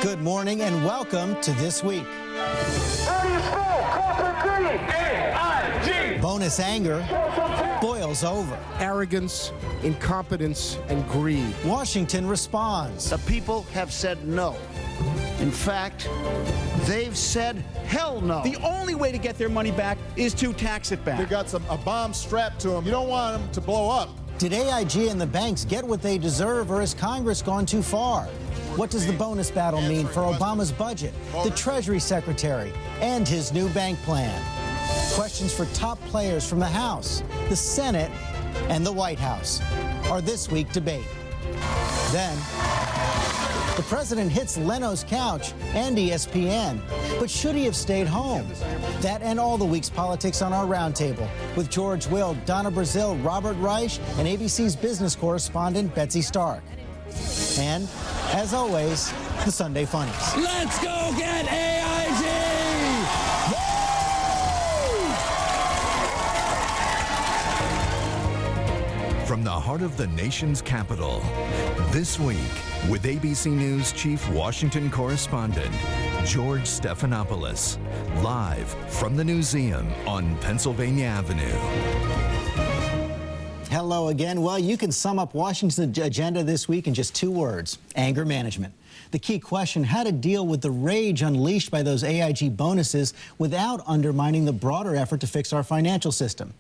Good morning and welcome to This Week. Bonus anger boils over. Arrogance, incompetence, and greed. Washington responds. The people have said no. In fact, they've said hell no. The only way to get their money back is to tax it back. They got a bomb strapped to them. You don't want them to blow up. Did AIG and the banks get what they deserve, or has Congress gone too far? What does the bonus battle mean for Obama's budget, the Treasury Secretary, and his new bank plan? Questions for top players from the House, the Senate, and the White House. Our This Week debate. Then, the president hits Leno's couch and ESPN. But should he have stayed home? That and all the week's politics on our roundtable with George Will, Donna Brazil, Robert Reich, and ABC's business correspondent Betsy Stark. And, as always, the Sunday Funnies. Let's go get AIG! From the heart of the nation's capital, This Week with ABC News Chief Washington Correspondent George Stephanopoulos, live from the Newseum on Pennsylvania Avenue. Hello again. Well, you can sum up Washington's agenda this week in just 2 words: anger management. The key question, how to deal with the rage unleashed by those AIG bonuses without undermining the broader effort to fix our financial system.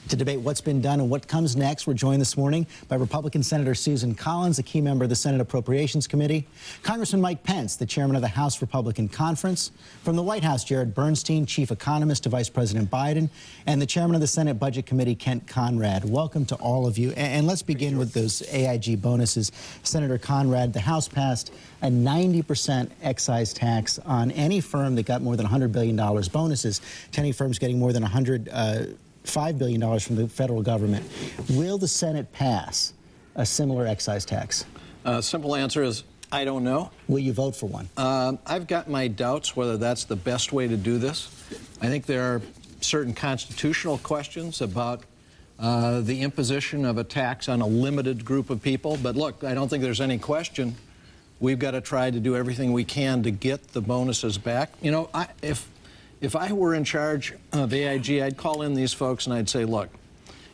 To debate what's been done and what comes next, we're joined this morning by Republican Senator Susan Collins, a key member of the Senate Appropriations Committee, Congressman Mike Pence, the chairman of the House Republican Conference, from the White House, Jared Bernstein, chief economist to Vice President Biden, and the chairman of the Senate Budget Committee, Kent Conrad. Welcome to all of you. And let's begin with those AIG bonuses. Senator Conrad, the House passed a 90% excise tax on any firm that got more than $100 billion bonuses. 10 firms getting more than $5 billion from the federal government. Will the Senate pass a similar excise tax? Simple answer is, I don't know. Will you vote for one? I've got my doubts whether that's the best way to do this. I think there are certain constitutional questions about the imposition of a tax on a limited group of people. But look, I don't think there's any question we've got to try to do everything we can to get the bonuses back. You know, if I were in charge of AIG, I'd call in these folks and I'd say, look,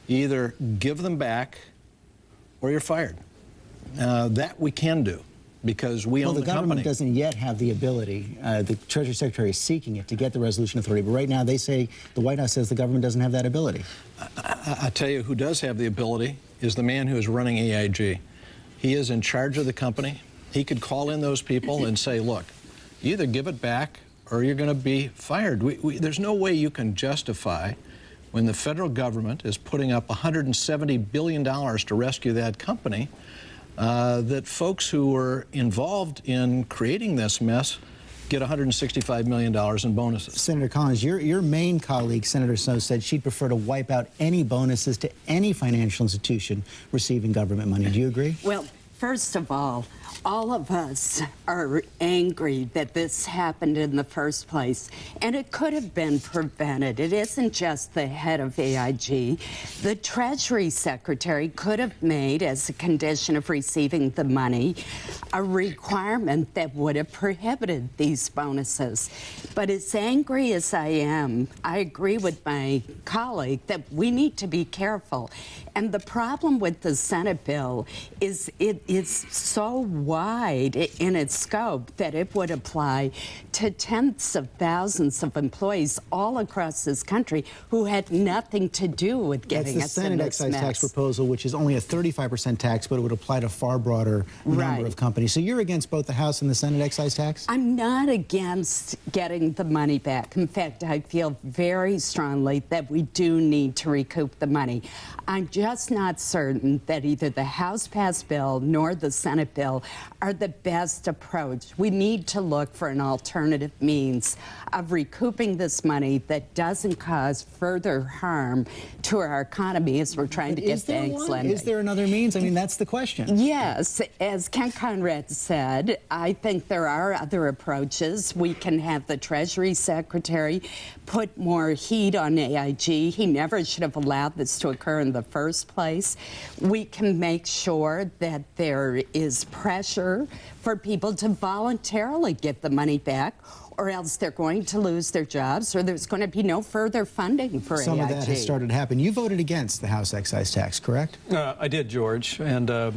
you either give them back or you're fired. That we can do because we own the company. Well, the government doesn't yet have the ability. The Treasury Secretary is seeking it to get the resolution authority. But right now they say, the White House says the government doesn't have that ability. I tell you who does have the ability is the man who is running AIG. He is in charge of the company. He could call in those people and say, look, you either give it back or you're going to be fired. There's no way you can justify when the federal government is putting up $170 billion to rescue that company, that folks who were involved in creating this mess get $165 million in bonuses. Senator Collins, your main colleague, Senator Snowe, said she'd prefer to wipe out any bonuses to any financial institution receiving government money. Do you agree? Well, first of all of us are angry that this happened in the first place, and it could have been prevented. It isn't just the head of AIG. The Treasury Secretary could have made, as a condition of receiving the money, a requirement that would have prohibited these bonuses. But as angry as I am, I agree with my colleague that we need to be careful. And the problem with the Senate bill is it is so wide in its scope that it would apply to tens of thousands of employees all across this country who had nothing to do with getting us in this mess. That's the Senate excise tax proposal, which is only a 35% tax, but it would apply to a far broader number of companies. So you're against both the House and the Senate excise tax? I'm not against getting the money back. In fact, I feel very strongly that we do need to recoup the money. I'm just not certain that either the House-passed bill nor the Senate bill are the best approach. We need to look for an alternative means of recouping this money that doesn't cause further harm to our economy as we're trying to get banks lending. Is there another means? I mean, that's the question. Yes. As Kent Conrad said, I think there are other approaches. We can have the Treasury Secretary put more heat on AIG. He never should have allowed this to occur in the first place. We can make sure that there is pressure for people to voluntarily give the money back, or else they're going to lose their jobs, or there's going to be no further funding for Some AIG. of that has started to happen. You voted against the House excise tax, correct? I did, George. And, you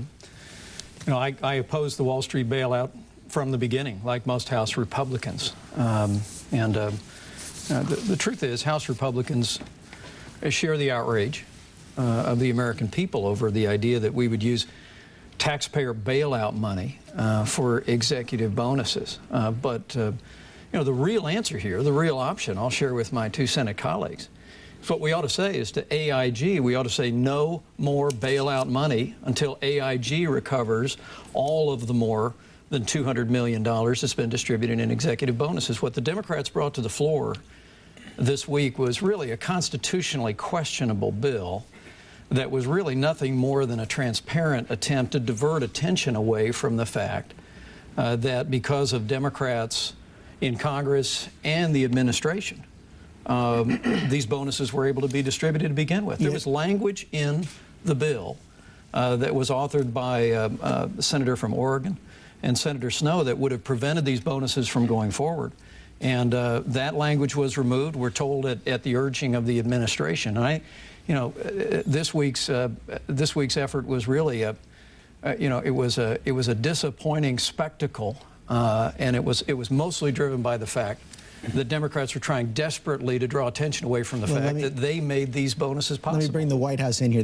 know, I opposed the Wall Street bailout from the beginning, like most House Republicans. The truth is, House Republicans share the outrage of the American people over the idea that we would use taxpayer bailout money for executive bonuses. You know, the real answer here, the real option, I'll share with my two Senate colleagues, is what we ought to say is to AIG, we ought to say no more bailout money until AIG recovers all of the more than $200 million that's been distributed in executive bonuses. What the Democrats brought to the floor this week was really a constitutionally questionable bill that was really nothing more than a transparent attempt to divert attention away from the fact that because of Democrats in Congress and the administration, these bonuses were able to be distributed to begin with. There was language in the bill that was authored by a senator from Oregon and Senator Snowe that would have prevented these bonuses from going forward. And that language was removed, we're told, at the urging of the administration. And you know, this week's effort was really you know, it was a disappointing spectacle. And it was mostly driven by the fact that Democrats were trying desperately to draw attention away from the fact that they made these bonuses possible. Let me bring the White House in here.